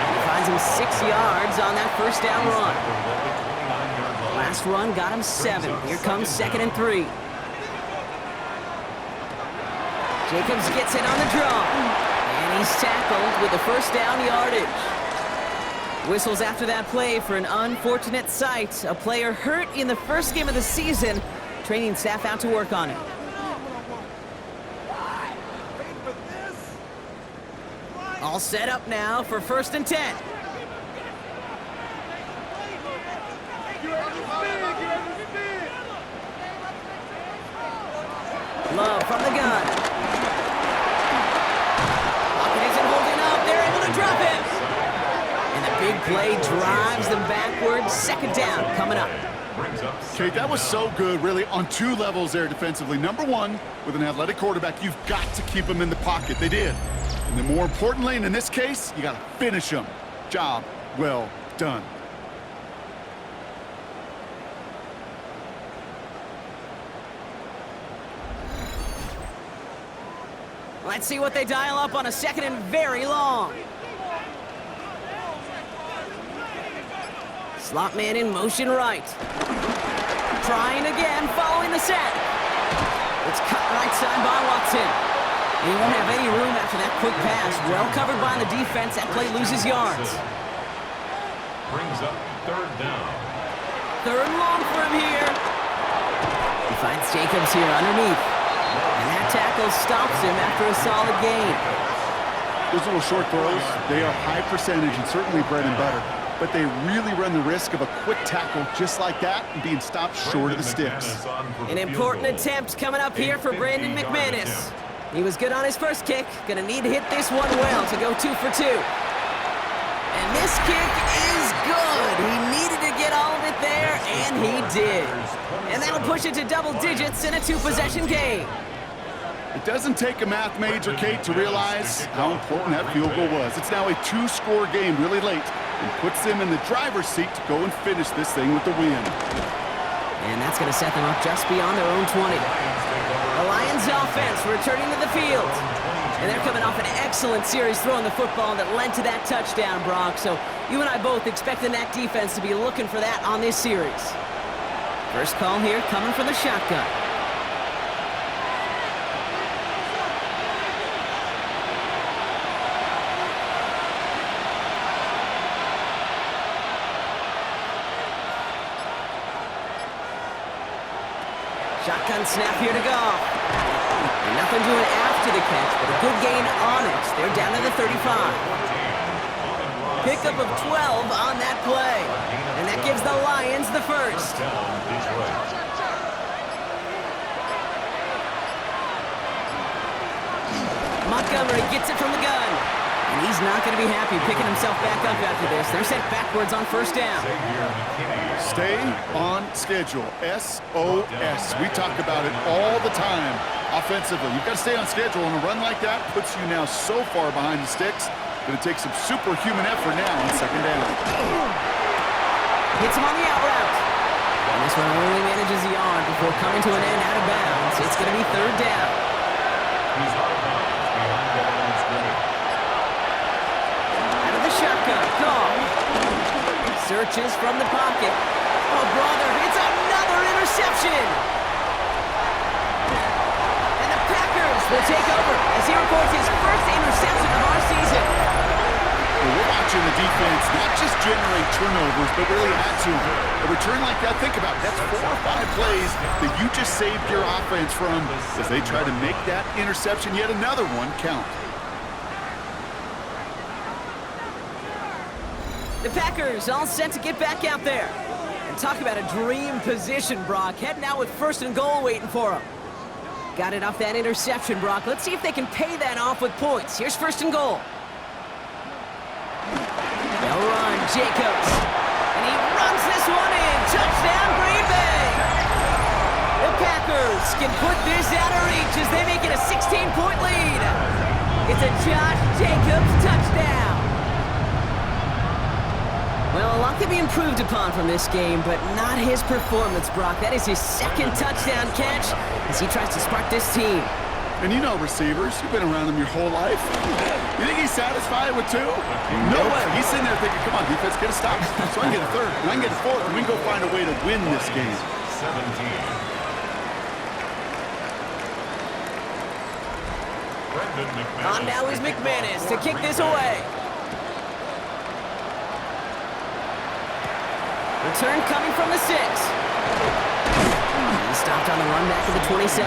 He finds him 6 yards on that first down run. Last run got him 7. Here comes 2nd and 3. Jacobs gets it on the draw. And he's tackled with the first down yardage. Whistles after that play for an unfortunate sight. A player hurt in the first game of the season. Training staff out to work on it. All set up now for 1st and 10. Love from the gun. Pocket isn't holding up. They're able to drop him. And the big play drives them backwards. 2nd down coming up. Okay, that was so good, really, on 2 levels there defensively. Number 1, with an athletic quarterback, you've got to keep him in the pocket. They did. And then more importantly, in this case, you got to finish him. Job well done. Let's see what they dial up on a 2nd and very long. Slot man in motion right. Trying again, following the set. It's cut right side by Watson. He won't have any room after that quick pass. Well covered by the defense. That play loses yards. Brings up 3rd down. 3rd and long for him here. He finds Jacobs here underneath. And that tackle stops him after a solid gain. Those little short throws, they are high percentage and certainly bread and butter. But they really run the risk of a quick tackle just like that and being stopped short of the sticks. An important attempt coming up here for Brandon McManus. He was good on his first kick. Gonna need to hit this one well to go 2 for 2. And this kick is good. He needed to get all of it there, and he did. And that'll push it to double digits in a 2-possession game. It doesn't take a math major, Kate, to realize how important that field goal was. It's now a 2-score game really late and puts them in the driver's seat to go and finish this thing with the win. And that's going to set them up just beyond their own 20. The Lions offense returning to the field. And they're coming off an excellent series throwing the football that led to that touchdown, Brock. So you and I both expecting that defense to be looking for that on this series. First call here coming from the shotgun. Shotgun snap here to go. And nothing doing after the catch, but a good gain on it. They're down to the 35. Pickup of 12 on that play. And that gives the Lions the first. Montgomery gets it from the gun. And he's not going to be happy picking himself back up after this. They're sent backwards on first down. Stay on schedule. SOS. We talk about it all the time offensively. You've got to stay on schedule, and a run like that puts you now so far behind the sticks that it takes some superhuman effort now on second down. Hits him on the out route. And the This one only manages the yard before coming to an end out of bounds. It's going to be third down. He's out of bounds behind the line of scrimmage. Out of the shotgun, Goff. Searches from the pocket. Oh, brother, it's another interception. And the Packers will take over as he records his first interception of our season. Well, we're watching the defense not just generate turnovers, but really add to them. A return like that, think about it. That's 4 or 5 plays that you just saved your offense from as they try to make that interception, yet another one, count. The Packers all set to get back out there. And talk about a dream position, Brock. Heading out with first and goal waiting for them. Got it off that interception, Brock. Let's see if they can pay that off with points. Here's first and goal. They'll run, Jacobs. And he runs this one in. Touchdown, Green Bay. The Packers can put this out of reach as they make it a 16-point lead. It's a Josh Jacobs touchdown. Well, a lot can be improved upon from this game, but not his performance, Brock. That is his second touchdown catch as he tries to spark this team. And you know receivers, you've been around them your whole life. You think he's satisfied with 2? No way. He's sitting there thinking, come on, defense, get a stop. So I can get a third, and I can get a fourth, and we can go find a way to win this game. 17. On now is McManus to kick this away. Return coming from the 6. He stopped on the run back to the 27.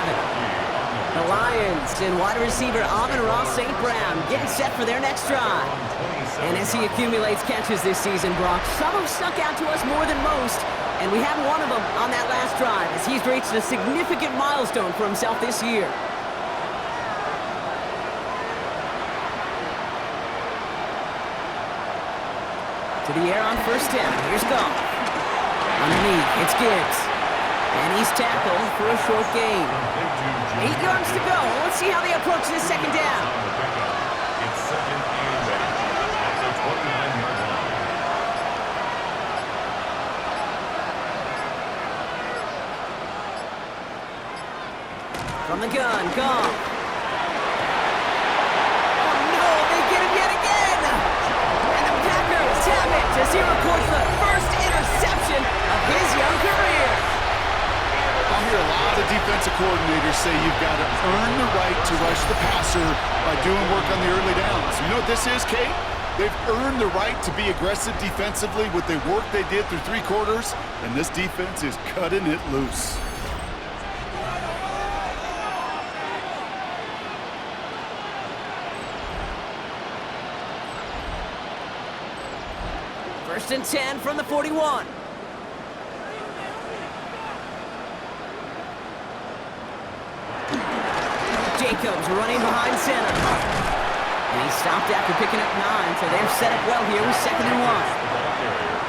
The Lions and wide receiver Amon-Ra St. Brown getting set for their next drive. And as he accumulates catches this season, Brock, some have stuck out to us more than most. And we had one of them on that last drive as he's reached a significant milestone for himself this year. To the air on first down. Here's Goff. Underneath, it's Gibbs. And he's tackled for a short gain. 8 yards to go. Let's see how they approach this second down. It's second and 8 at the 29-yard line. From the gun, Goff. Oh no, they get him yet again. And the Packers have it as he records the first interception of his young career. I hear a lot of defensive coordinators say you've got to earn the right to rush the passer by doing work on the early downs. You know what this is, Kate? They've earned the right to be aggressive defensively with the work they did through 3 quarters, and this defense is cutting it loose. First and 10 from the 41. Jacobs running behind center. And he stopped after picking up 9, so they're set up well here with second and 1.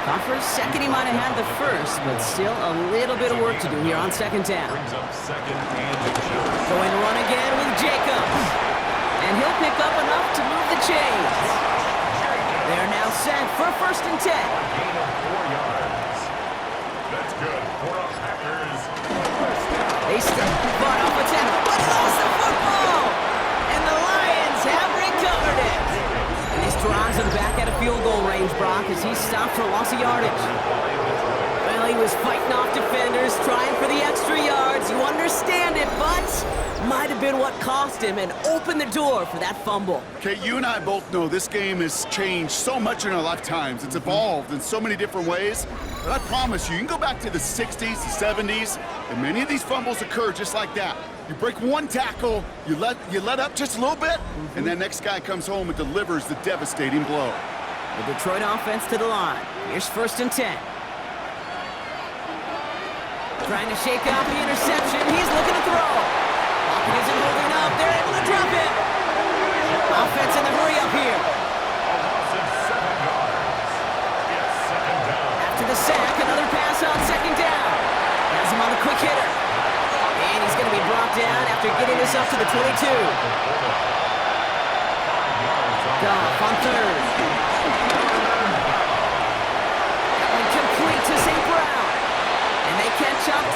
Thought for a second he might have had the first, but still a little bit of work to do here on second down. Brings up second and 2. Going run again with Jacobs. And he'll pick up enough to move the chains. They're now set for first and 10. Gain of 4 yards. That's good for a Packers. They fought off a tackle, but lost the football! And the Lions have recovered it! And this drives him back at a field goal range, Brock, as he stopped for loss of yardage. Well, he was fighting off defenders, trying for the extra yards. You understand it, but might have been what cost him and opened the door for that fumble. Okay, you and I both know this game has changed so much in our lifetimes. It's evolved in so many different ways. But I promise you, you can go back to the 60s, the 70s, and many of these fumbles occur just like that. You break one tackle, you let up just a little bit, and that next guy comes home and delivers the devastating blow. The Detroit offense to the line. Here's first and 10. Trying to shake off the interception. He's looking to throw. Pocket isn't holding up. They're able to drop it. Offense in the hurry up here. A loss of 7 yards. It's second down. After the sack, another pass on second down. Has him on a quick hitter. And he's going to be brought down after getting this up to the 22. Goff on third. That one complete to St. Brown. And they catch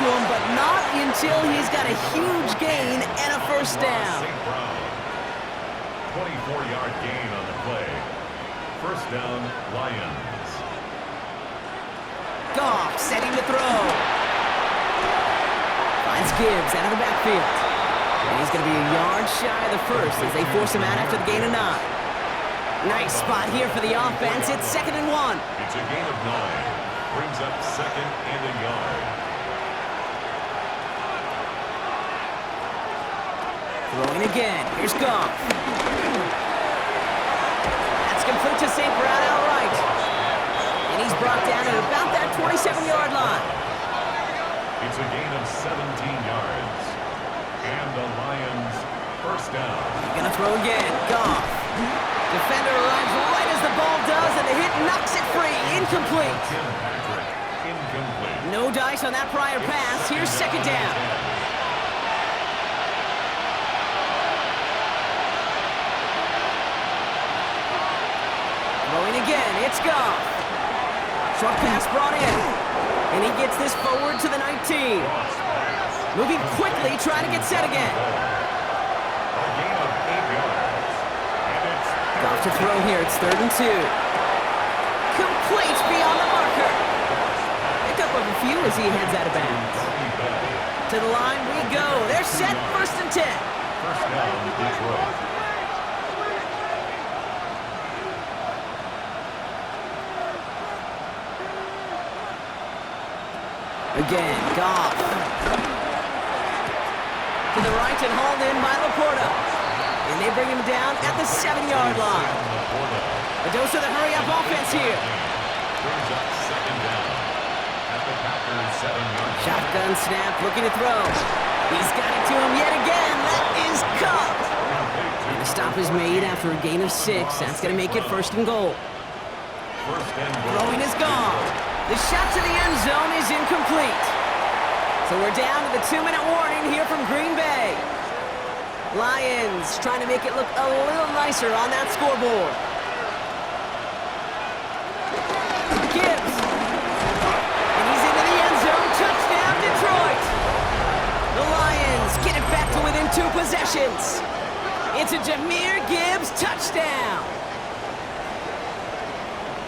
him, but not until he's got a huge gain and a first down. 24-yard gain on the play. First down, Lions. Goff setting to throw. Finds Gibbs out of the backfield. And he's going to be a yard shy of the first as they force him out after the gain of 9. Nice spot here for the offense. It's 2nd and 1. It's a gain of 9. Brings up 2nd and a yard. Throwing again. Here's Goff. That's complete to St. Brown outright. And he's brought down at about that 27-yard line. It's a gain of 17 yards. And the Lions first down. Gonna throw again. Goff. Defender arrives right as the ball does, and the hit knocks it free. Incomplete. Incomplete. No dice on that prior pass. Here's 2nd down. Throwing again. It's Goff. Short pass brought in. And he gets this forward to the 19. Moving quickly, trying to get set again. A gain of 8 yards. And it's Goff to throw here. It's 3rd and 2. Complete beyond the marker. Pick up of a few as he heads out of bounds. To the line we go. They're set. 1st and 10. first down, Detroit. Again, Goff. To the right and hauled in by Laporta. And they bring him down at the 7-yard line. A dose of the hurry-up offense here. Brings up 2nd down at the Packers' 7-yard line. Shotgun snap, looking to throw. He's got it to him yet again. That is Cup. And the stop is made after a gain of 6. That's going to make it 1st and goal. First and goal. Throwing is gone. The shot to the end zone is incomplete. So we're down to the 2-minute warning here from Green Bay. Lions trying to make it look a little nicer on that scoreboard. Gibbs. And he's into the end zone. Touchdown, Detroit. The Lions get it back to within 2 possessions. It's a Jahmyr Gibbs touchdown.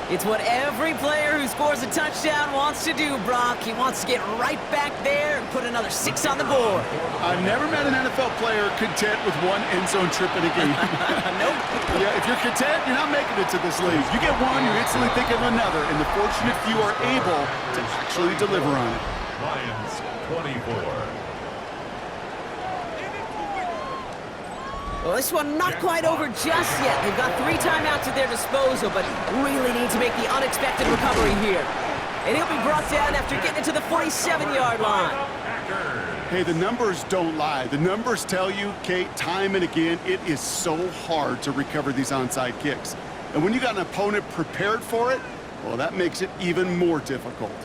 It's what every player who scores a touchdown wants to do, Brock. He wants to get right back there and put another 6 on the board. I've never met an NFL player content with 1 end zone trip in a game. Nope. Yeah, if you're content, you're not making it to this league. You get one, you instantly think of another, and the fortunate few are able to actually deliver on it. Lions 24. Well, this one not quite over just yet. They've got 3 timeouts at their disposal, but really need to make the unexpected recovery here. And he'll be brought down after getting it to the 47-yard line. Hey, the numbers don't lie. The numbers tell you, Kate, time and again, it is so hard to recover these onside kicks. And when you got an opponent prepared for it, well, that makes it even more difficult.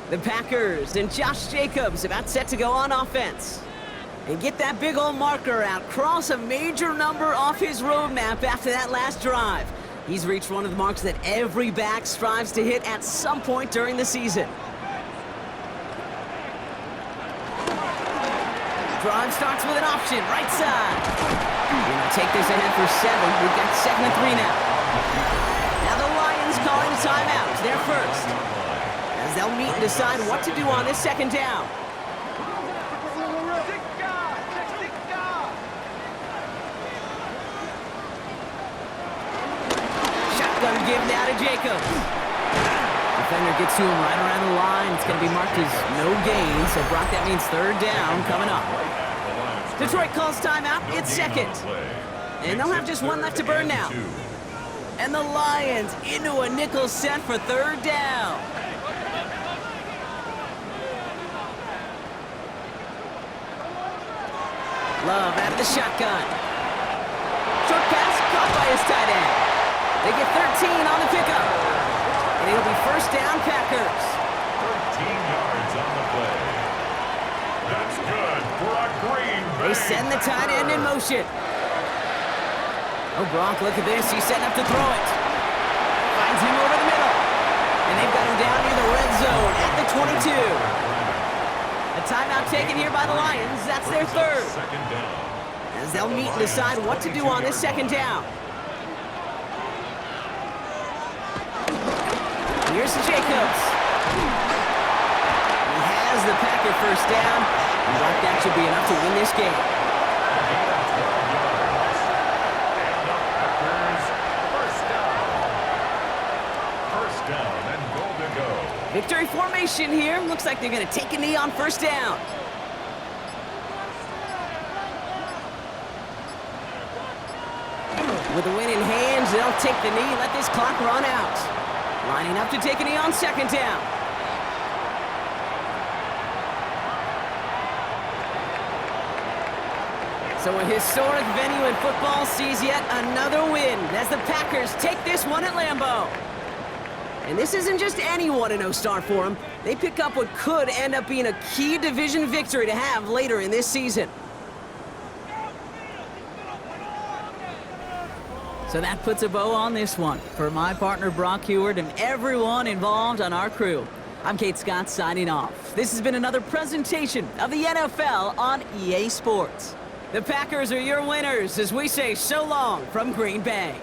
The Packers and Josh Jacobs about set to go on offense. And get that big old marker out. Cross a major number off his roadmap after that last drive. He's reached one of the marks that every back strives to hit at some point during the season. Drive starts with an option, right side. Gonna take this ahead for 7. We've got 2nd and 3 now. Now the Lions calling a timeout. They're first. As they'll meet and decide what to do on this 2nd down. Shotgun give now to Jacobs. Defender gets to him right around the line. It's going to be marked as no gain, so Brock, that means 3rd down coming up. Detroit calls timeout. It's 2nd. And they'll have just 1 left to burn now. And the Lions into a nickel set for 3rd down. Love out of the shotgun. Short pass caught by his tight end. They get 13 on the pickup. And it'll be 1st down, Packers. 13 yards on the play. That's good for a Green Bay. They send the tight end in motion. Oh, Gronk, look at this. He's setting up to throw it. Finds him over the middle. And they've got him down near 2. A timeout taken here by the Lions. That's their third. Second down. As they'll meet and decide what to do on this second down. Here's to Jacobs. He has the Packer first down. And that should be enough to win this game. First down and goal to go. Victory formation here. Looks like they're going to take a knee on first down. With the win in hand, they'll take the knee, let this clock run out. Lining up to take a knee on second down. So a historic venue in football sees yet another win as the Packers take this one at Lambeau. And this isn't just any 1-0 start for them. They pick up what could end up being a key division victory to have later in this season. So that puts a bow on this one. For my partner Brock Heward and everyone involved on our crew, I'm Kate Scott signing off. This has been another presentation of the NFL on EA Sports. The Packers are your winners as we say so long from Green Bay.